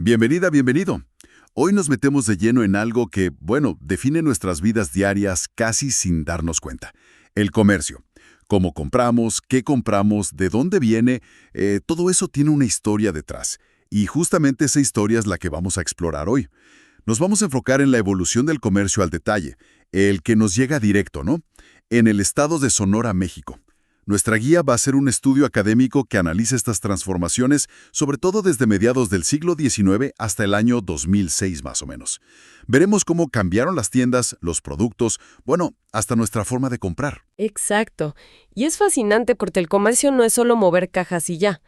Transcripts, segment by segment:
Bienvenida, bienvenido. Hoy nos metemos de lleno en algo que, bueno, define nuestras vidas diarias casi sin darnos cuenta. El comercio. Cómo compramos, de dónde viene, todo eso tiene una historia detrás. Y justamente esa historia es la que vamos a explorar hoy. Nos vamos a enfocar en la evolución del comercio al detalle, el que nos llega directo, ¿no? En el estado de Sonora, México. Nuestra guía va a ser un estudio académico que analiza estas transformaciones, sobre todo desde mediados del siglo XIX hasta el año 2006 más o menos. Veremos cómo cambiaron las tiendas, los productos, bueno, hasta nuestra forma de comprar. Exacto. Y es fascinante porque el comercio no es solo mover cajas y ya.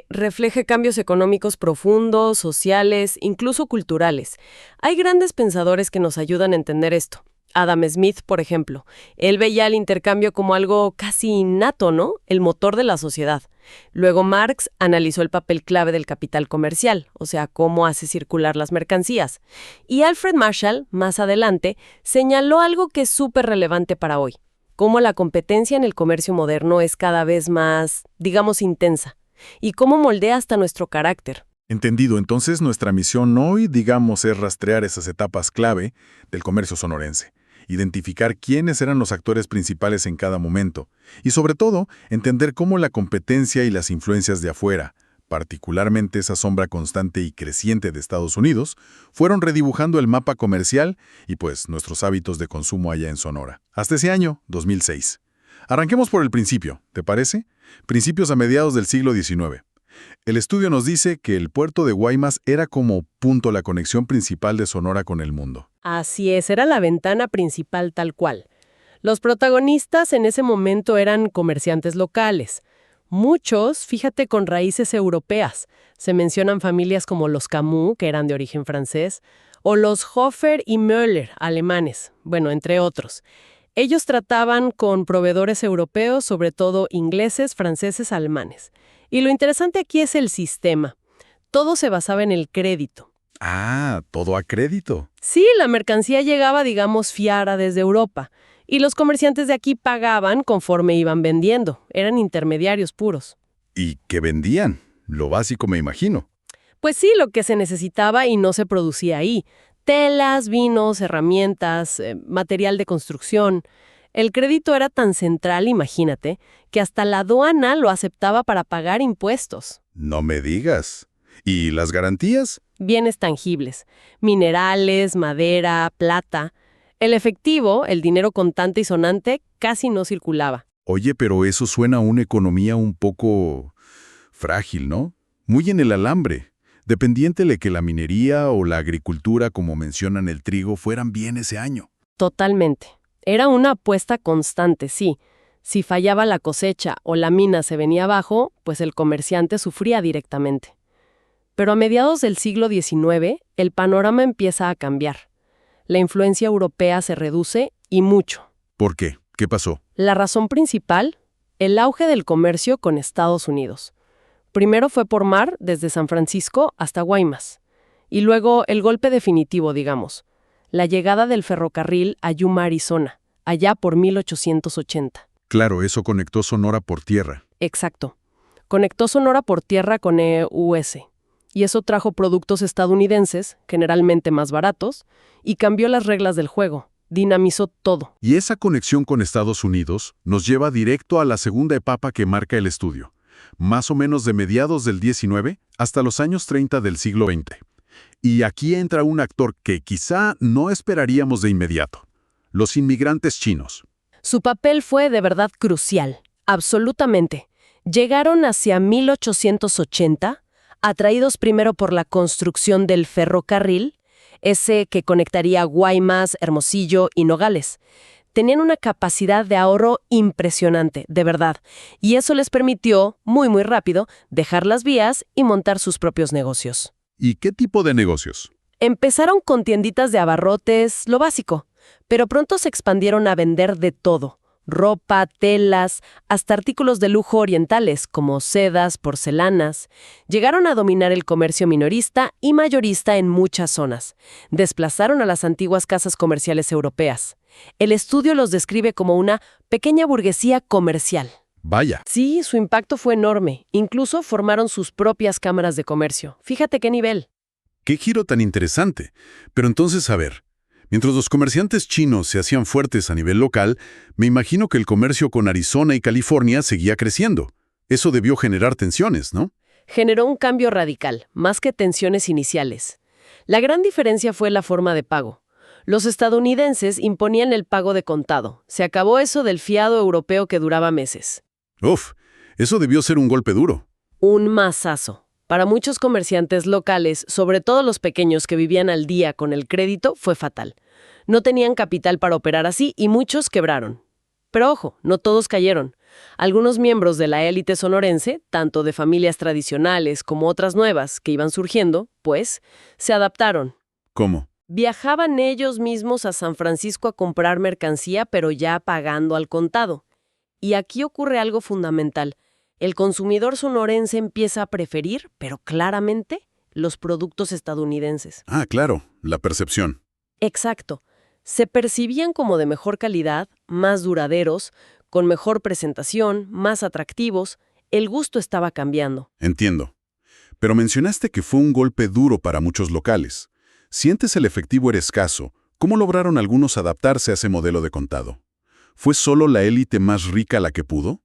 Refleja cambios económicos profundos, sociales, incluso culturales. Hay grandes pensadores que nos ayudan a entender esto. Adam Smith, por ejemplo. Él veía el intercambio como algo casi innato, ¿no? El motor de la sociedad. Luego Marx analizó el papel clave del capital comercial, o sea, cómo hace circular las mercancías. Y Alfred Marshall, más adelante, señaló algo que es súper relevante para hoy, cómo la competencia en el comercio moderno es cada vez más, digamos, intensa, y cómo moldea hasta nuestro carácter. Entendido, entonces nuestra misión hoy, digamos, es rastrear esas etapas clave del comercio sonorense, identificar quiénes eran los actores principales en cada momento y, sobre todo, entender cómo la competencia y las influencias de afuera, particularmente esa sombra constante y creciente de Estados Unidos, fueron redibujando el mapa comercial y, pues, nuestros hábitos de consumo allá en Sonora. Hasta ese año, 2006. Arranquemos por el principio, ¿te parece? Principios a mediados del siglo XIX. El estudio nos dice que el puerto de Guaymas era como punto la conexión principal de Sonora con el mundo. Así es, era la ventana principal tal cual. Los protagonistas en ese momento eran comerciantes locales. Muchos, fíjate, con raíces europeas. Se mencionan familias como los Camus, que eran de origen francés, o los Hofer y Müller, alemanes, bueno, entre otros. Ellos trataban con proveedores europeos, sobre todo ingleses, franceses, alemanes. Y lo interesante aquí es el sistema. Todo se basaba en el crédito. Ah, todo a crédito. Sí, la mercancía llegaba, digamos, fiada desde Europa. Y los comerciantes de aquí pagaban conforme iban vendiendo. Eran intermediarios puros. ¿Y qué vendían? Lo básico, me imagino. Pues sí, lo que se necesitaba y no se producía ahí. Telas, vinos, herramientas, material de construcción. El crédito era tan central, imagínate, que hasta la aduana lo aceptaba para pagar impuestos. No me digas. ¿Y las garantías? Bienes tangibles, minerales, madera, plata. El efectivo, el dinero contante y sonante, casi no circulaba. Oye, pero eso suena a una economía un poco frágil, ¿no? Muy en el alambre, dependiente de que la minería o la agricultura, como mencionan el trigo, fueran bien ese año. Totalmente. Era una apuesta constante, sí. Si fallaba la cosecha o la mina se venía abajo, pues el comerciante sufría directamente. Pero a mediados del siglo XIX, el panorama empieza a cambiar. La influencia europea se reduce y mucho. ¿Por qué? ¿Qué pasó? La razón principal, el auge del comercio con Estados Unidos. Primero fue por mar, desde San Francisco hasta Guaymas. Y luego el golpe definitivo, digamos. La llegada del ferrocarril a Yuma, Arizona, allá por 1880. Claro, eso conectó Sonora por tierra. Exacto. Conectó Sonora por tierra con US. Y eso trajo productos estadounidenses, generalmente más baratos, y cambió las reglas del juego. Dinamizó todo. Y esa conexión con Estados Unidos nos lleva directo a la segunda etapa que marca el estudio, más o menos de mediados del XIX hasta los años 30 del siglo XX. Y aquí entra un actor que quizá no esperaríamos de inmediato: los inmigrantes chinos. Su papel fue de verdad crucial, absolutamente. Llegaron hacia 1880, atraídos primero por la construcción del ferrocarril, ese que conectaría Guaymas, Hermosillo y Nogales. Tenían una capacidad de ahorro impresionante, de verdad, y eso les permitió, muy rápido, dejar las vías y montar sus propios negocios. ¿Y qué tipo de negocios? Empezaron con tienditas de abarrotes, lo básico, pero pronto se expandieron a vender de todo: ropa, telas, hasta artículos de lujo orientales como sedas, porcelanas. Llegaron a dominar el comercio minorista y mayorista en muchas zonas. Desplazaron a las antiguas casas comerciales europeas. El estudio los describe como una pequeña burguesía comercial. Vaya. Sí, su impacto fue enorme. Incluso formaron sus propias cámaras de comercio. Fíjate qué nivel. Qué giro tan interesante. Pero entonces, a ver, mientras los comerciantes chinos se hacían fuertes a nivel local, me imagino que el comercio con Arizona y California seguía creciendo. Eso debió generar tensiones, ¿no? Generó un cambio radical, más que tensiones iniciales. La gran diferencia fue la forma de pago. Los estadounidenses imponían el pago de contado. Se acabó eso del fiado europeo que duraba meses. Uf, eso debió ser un golpe duro. Un mazazo. Para muchos comerciantes locales, sobre todo los pequeños que vivían al día con el crédito, fue fatal. No tenían capital para operar así y muchos quebraron. Pero ojo, no todos cayeron. Algunos miembros de la élite sonorense, tanto de familias tradicionales como otras nuevas que iban surgiendo, pues, se adaptaron. ¿Cómo? Viajaban ellos mismos a San Francisco a comprar mercancía, pero ya pagando al contado. Y aquí ocurre algo fundamental. El consumidor sonorense empieza a preferir, pero claramente, los productos estadounidenses. Ah, claro, la percepción. Exacto. Se percibían como de mejor calidad, más duraderos, con mejor presentación, más atractivos. El gusto estaba cambiando. Entiendo. Pero mencionaste que fue un golpe duro para muchos locales. Si antes el efectivo era escaso, ¿cómo lograron algunos adaptarse a ese modelo de contado? ¿Fue solo la élite más rica la que pudo?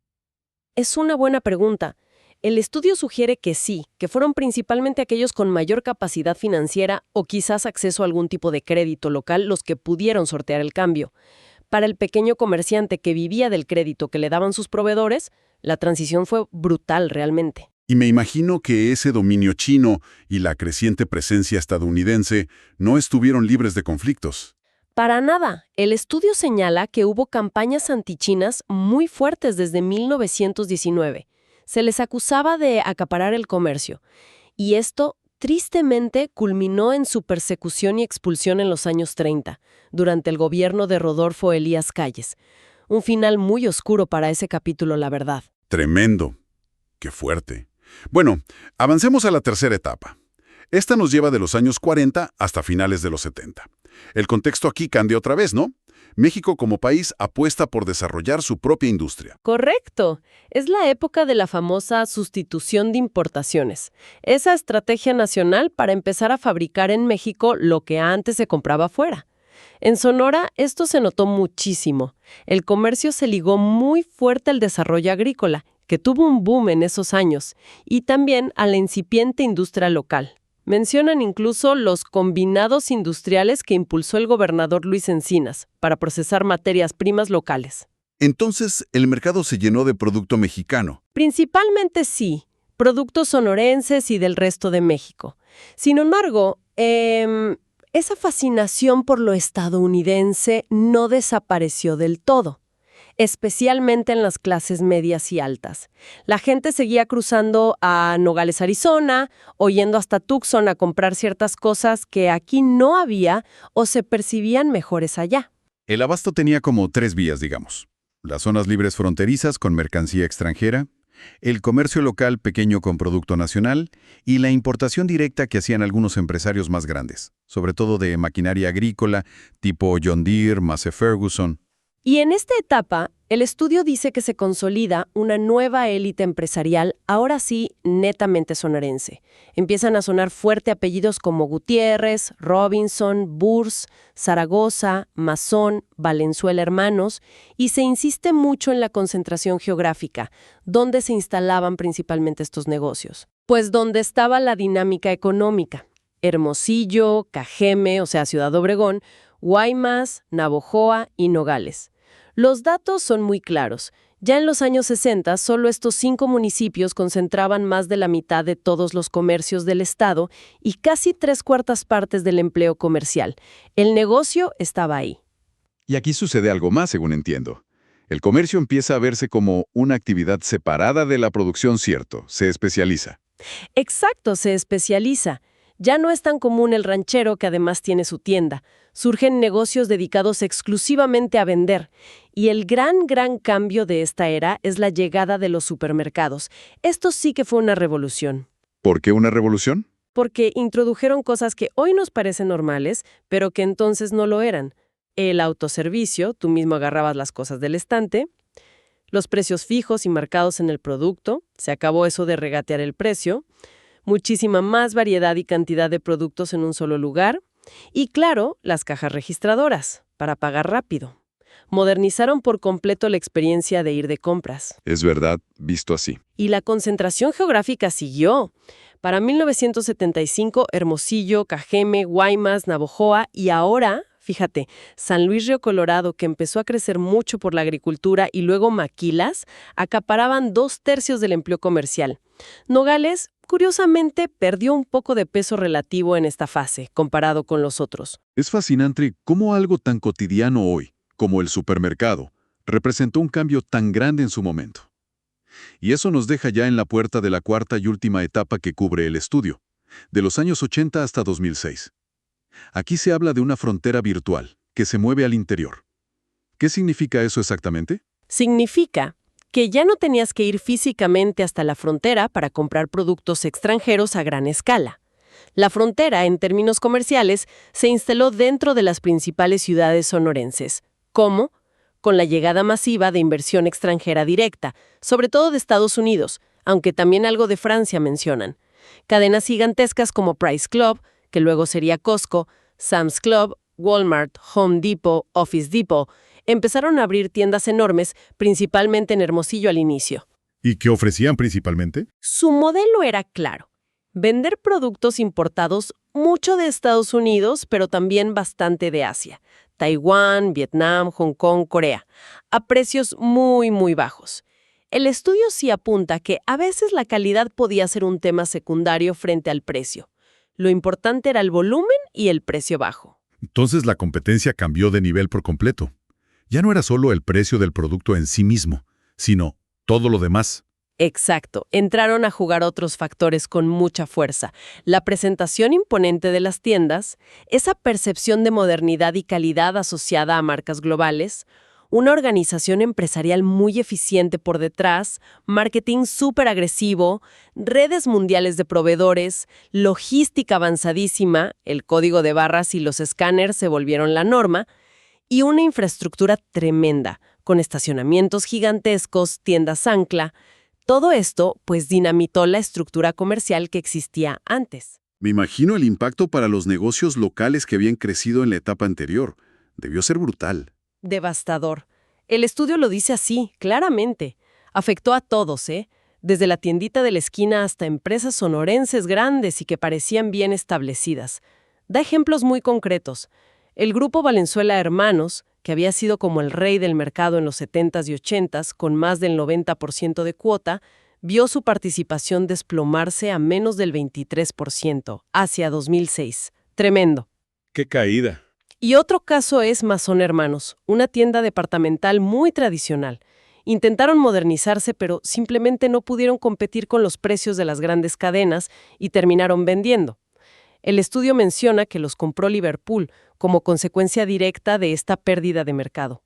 Es una buena pregunta. El estudio sugiere que sí, que fueron principalmente aquellos con mayor capacidad financiera o quizás acceso a algún tipo de crédito local los que pudieron sortear el cambio. Para el pequeño comerciante que vivía del crédito que le daban sus proveedores, la transición fue brutal realmente. Y me imagino que ese dominio chino y la creciente presencia estadounidense no estuvieron libres de conflictos. Para nada. El estudio señala que hubo campañas antichinas muy fuertes desde 1919. Se les acusaba de acaparar el comercio. Y esto, tristemente, culminó en su persecución y expulsión en los años 30, durante el gobierno de Rodolfo Elías Calles. Un final muy oscuro para ese capítulo, la verdad. Tremendo. Qué fuerte. Bueno, avancemos a la tercera etapa. Esta nos lleva de los años 40 hasta finales de los 70. El contexto aquí cambia otra vez, ¿no? México como país apuesta por desarrollar su propia industria. Correcto. Es la época de la famosa sustitución de importaciones. Esa estrategia nacional para empezar a fabricar en México lo que antes se compraba fuera. En Sonora, esto se notó muchísimo. El comercio se ligó muy fuerte al desarrollo agrícola, que tuvo un boom en esos años, y también a la incipiente industria local. Mencionan incluso los combinados industriales que impulsó el gobernador Luis Encinas para procesar materias primas locales. Entonces, el mercado se llenó de producto mexicano. Principalmente sí, productos sonorenses y del resto de México. Sin embargo, esa fascinación por lo estadounidense no desapareció del todo, especialmente en las clases medias y altas. La gente seguía cruzando a Nogales, Arizona, o yendo hasta Tucson a comprar ciertas cosas que aquí no había o se percibían mejores allá. El abasto tenía como 3 vías, digamos. Las zonas libres fronterizas con mercancía extranjera, el comercio local pequeño con producto nacional y la importación directa que hacían algunos empresarios más grandes, sobre todo de maquinaria agrícola tipo John Deere, Massey Ferguson. Y en esta etapa, el estudio dice que se consolida una nueva élite empresarial, ahora sí, netamente sonorense. Empiezan a sonar fuerte apellidos como Gutiérrez, Robinson, Burs, Zaragoza, Mazón, Valenzuela Hermanos, y se insiste mucho en la concentración geográfica, donde se instalaban principalmente estos negocios. Pues donde estaba la dinámica económica. Hermosillo, Cajeme, o sea, Ciudad Obregón, Guaymas, Navojoa y Nogales. Los datos son muy claros. Ya en los años 60, solo estos 5 municipios concentraban más de la mitad de todos los comercios del estado y casi 3/4 partes del empleo comercial. El negocio estaba ahí. Y aquí sucede algo más, según entiendo. El comercio empieza a verse como una actividad separada de la producción, ¿cierto? Se especializa. Exacto, se especializa. Ya no es tan común el ranchero que además tiene su tienda. Surgen negocios dedicados exclusivamente a vender. Y el gran cambio de esta era es la llegada de los supermercados. Esto sí que fue una revolución. ¿Por qué una revolución? Porque introdujeron cosas que hoy nos parecen normales, pero que entonces no lo eran. El autoservicio, tú mismo agarrabas las cosas del estante. Los precios fijos y marcados en el producto. Se acabó eso de regatear el precio. muchísima más variedad y cantidad de productos en un solo lugar. Y claro, las cajas registradoras, para pagar rápido. Modernizaron por completo la experiencia de ir de compras. Es verdad, visto así. Y la concentración geográfica siguió. Para 1975, Hermosillo, Cajeme, Guaymas, Navojoa y ahora, fíjate, San Luis Río Colorado, que empezó a crecer mucho por la agricultura y luego Maquilas, acaparaban 2/3 del empleo comercial. Nogales, curiosamente, perdió un poco de peso relativo en esta fase, comparado con los otros. Es fascinante cómo algo tan cotidiano hoy, como el supermercado, representó un cambio tan grande en su momento. Y eso nos deja ya en la puerta de la cuarta y última etapa que cubre el estudio, de los años 80 hasta 2006. Aquí se habla de una frontera virtual, que se mueve al interior. ¿Qué significa eso exactamente? Significa que ya no tenías que ir físicamente hasta la frontera para comprar productos extranjeros a gran escala. La frontera, en términos comerciales, se instaló dentro de las principales ciudades sonorenses. ¿Cómo? Con la llegada masiva de inversión extranjera directa, sobre todo de Estados Unidos, aunque también algo de Francia mencionan. Cadenas gigantescas como Price Club, que luego sería Costco, Sam's Club, Walmart, Home Depot, Office Depot, empezaron a abrir tiendas enormes, principalmente en Hermosillo al inicio. ¿Y qué ofrecían principalmente? Su modelo era claro: vender productos importados mucho de Estados Unidos, pero también bastante de Asia, Taiwán, Vietnam, Hong Kong, Corea, a precios muy, muy bajos. El estudio sí apunta que a veces la calidad podía ser un tema secundario frente al precio. Lo importante era el volumen y el precio bajo. Entonces la competencia cambió de nivel por completo. Ya no era solo el precio del producto en sí mismo, sino todo lo demás. Exacto, entraron a jugar otros factores con mucha fuerza. La presentación imponente de las tiendas, esa percepción de modernidad y calidad asociada a marcas globales, una organización empresarial muy eficiente por detrás, marketing súper agresivo, redes mundiales de proveedores, logística avanzadísima, el código de barras y los escáneres se volvieron la norma, y una infraestructura tremenda, con estacionamientos gigantescos, tiendas ancla. Todo esto, pues, dinamitó la estructura comercial que existía antes. Me imagino el impacto para los negocios locales que habían crecido en la etapa anterior. Debió ser brutal. Devastador. El estudio lo dice así, claramente. Afectó a todos, desde la tiendita de la esquina hasta empresas sonorenses grandes y que parecían bien establecidas. Da ejemplos muy concretos. El grupo Valenzuela Hermanos, que había sido como el rey del mercado en los 70s y 80s, con más del 90% de cuota, vio su participación desplomarse a menos del 23% hacia 2006. Tremendo. ¡Qué caída! Y otro caso es Mazón Hermanos, una tienda departamental muy tradicional. Intentaron modernizarse, pero simplemente no pudieron competir con los precios de las grandes cadenas y terminaron vendiendo. El estudio menciona que los compró Liverpool como consecuencia directa de esta pérdida de mercado.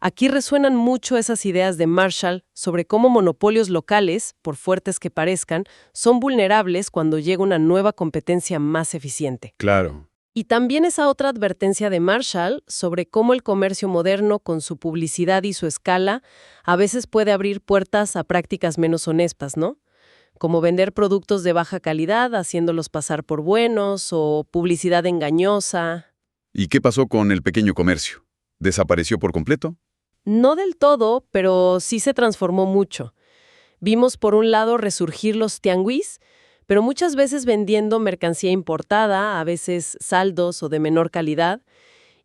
Aquí resuenan mucho esas ideas de Marshall sobre cómo monopolios locales, por fuertes que parezcan, son vulnerables cuando llega una nueva competencia más eficiente. Claro. Y también esa otra advertencia de Marshall sobre cómo el comercio moderno, con su publicidad y su escala, a veces puede abrir puertas a prácticas menos honestas, ¿no? Como vender productos de baja calidad, haciéndolos pasar por buenos, o publicidad engañosa. ¿Y qué pasó con el pequeño comercio? ¿Desapareció por completo? No del todo, pero sí se transformó mucho. Vimos por un lado resurgir los tianguis, pero muchas veces vendiendo mercancía importada, a veces saldos o de menor calidad.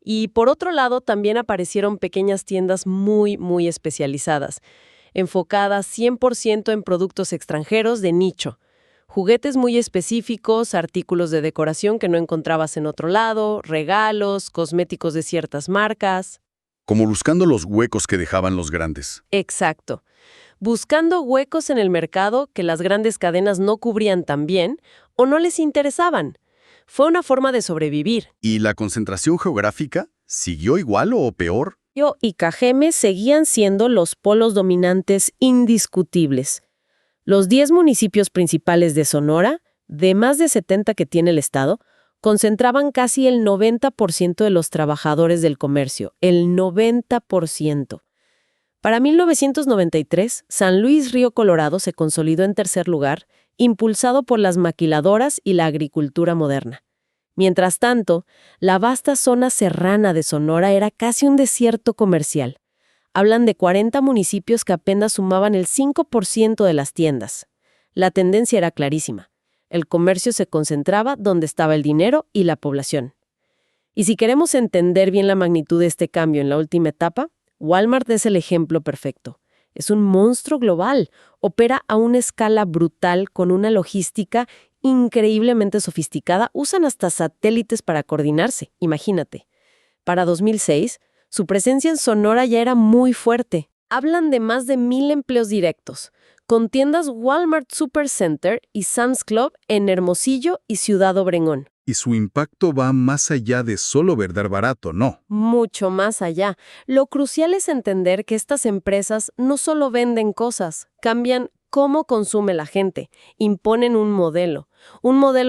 Y por otro lado también aparecieron pequeñas tiendas muy, muy especializadas, enfocadas 100% en productos extranjeros de nicho. Juguetes muy específicos, artículos de decoración que no encontrabas en otro lado, regalos, cosméticos de ciertas marcas. Como buscando los huecos que dejaban los grandes. Exacto. Buscando huecos en el mercado que las grandes cadenas no cubrían tan bien o no les interesaban. Fue una forma de sobrevivir. ¿Y la concentración geográfica siguió igual o peor? Y Cajeme seguían siendo los polos dominantes indiscutibles. Los 10 municipios principales de Sonora, de más de 70 que tiene el estado, concentraban casi el 90% de los trabajadores del comercio, el 90%. Para 1993, San Luis Río Colorado se consolidó en tercer lugar impulsado por las maquiladoras y la agricultura moderna. Mientras tanto, la vasta zona serrana de Sonora era casi un desierto comercial. Hablan de 40 municipios que apenas sumaban el 5% de las tiendas. La tendencia era clarísima. El comercio se concentraba donde estaba el dinero y la población. Y si queremos entender bien la magnitud de este cambio en la última etapa, Walmart es el ejemplo perfecto. Es un monstruo global, opera a una escala brutal con una logística increíblemente sofisticada, usan hasta satélites para coordinarse, imagínate. Para 2006, su presencia en Sonora ya era muy fuerte. Hablan de más de 1,000 empleos directos, con tiendas Walmart Supercenter y Sam's Club en Hermosillo y Ciudad Obregón. Y su impacto va más allá de solo vender barato, ¿no? Mucho más allá. Lo crucial es entender que estas empresas no solo venden cosas, cambian cómo consume la gente, imponen un modelo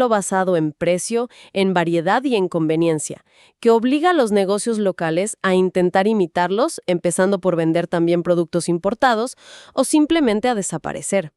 basado en precio, en variedad y en conveniencia, que obliga a los negocios locales a intentar imitarlos, empezando por vender también productos importados o simplemente a desaparecer.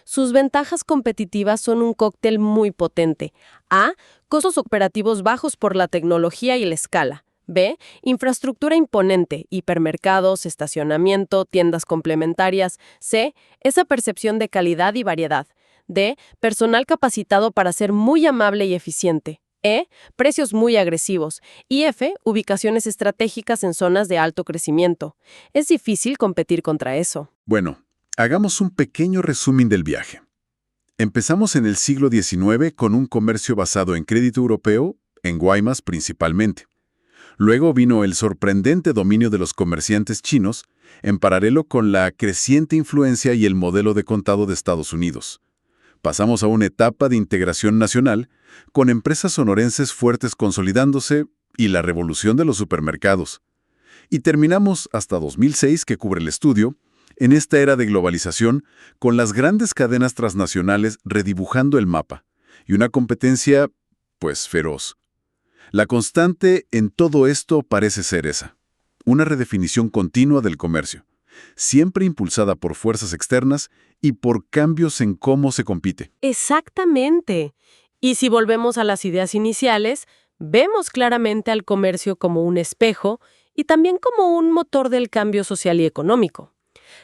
Sus ventajas competitivas son un cóctel muy potente. A. Costos operativos bajos por la tecnología y la escala. B. Infraestructura imponente, hipermercados, estacionamiento, tiendas complementarias. C. Esa percepción de calidad y variedad. D. Personal capacitado para ser muy amable y eficiente. E. Precios muy agresivos. Y F. Ubicaciones estratégicas en zonas de alto crecimiento. Es difícil competir contra eso. Bueno, hagamos un pequeño resumen del viaje. Empezamos en el siglo XIX con un comercio basado en crédito europeo, en Guaymas principalmente. Luego vino el sorprendente dominio de los comerciantes chinos, en paralelo con la creciente influencia y el modelo de contado de Estados Unidos. Pasamos a una etapa de integración nacional, con empresas sonorenses fuertes consolidándose y la revolución de los supermercados. Y terminamos hasta 2006, que cubre el estudio, en esta era de globalización, con las grandes cadenas transnacionales redibujando el mapa, y una competencia, pues, feroz. La constante en todo esto parece ser esa, una redefinición continua del comercio, siempre impulsada por fuerzas externas y por cambios en cómo se compite. Exactamente. Y si volvemos a las ideas iniciales, vemos claramente al comercio como un espejo y también como un motor del cambio social y económico.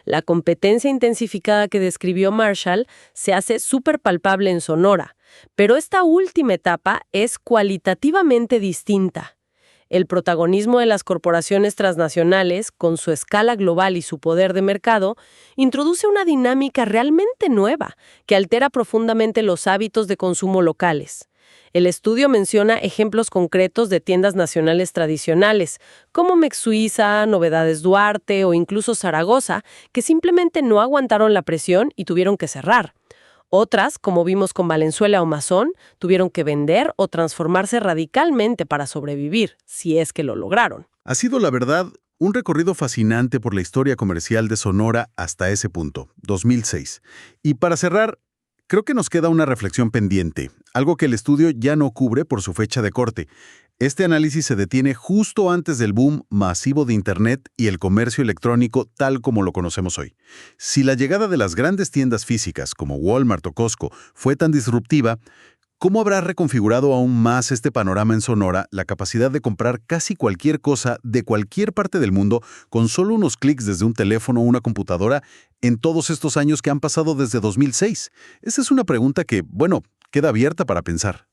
La competencia intensificada que describió Marshall se hace súper palpable en Sonora, pero esta última etapa es cualitativamente distinta. El protagonismo de las corporaciones transnacionales, con su escala global y su poder de mercado, introduce una dinámica realmente nueva que altera profundamente los hábitos de consumo locales. El estudio menciona ejemplos concretos de tiendas nacionales tradicionales, como Mexuiza, Novedades Duarte o incluso Zaragoza, que simplemente no aguantaron la presión y tuvieron que cerrar. Otras, como vimos con Valenzuela o Mazón, tuvieron que vender o transformarse radicalmente para sobrevivir, si es que lo lograron. Ha sido, la verdad, un recorrido fascinante por la historia comercial de Sonora hasta ese punto, 2006. Y para cerrar, creo que nos queda una reflexión pendiente, algo que el estudio ya no cubre por su fecha de corte. Este análisis se detiene justo antes del boom masivo de Internet y el comercio electrónico tal como lo conocemos hoy. Si la llegada de las grandes tiendas físicas como Walmart o Costco fue tan disruptiva, ¿cómo habrá reconfigurado aún más este panorama en Sonora la capacidad de comprar casi cualquier cosa de cualquier parte del mundo con solo unos clics desde un teléfono o una computadora en todos estos años que han pasado desde 2006? Esa es una pregunta que, bueno, queda abierta para pensar.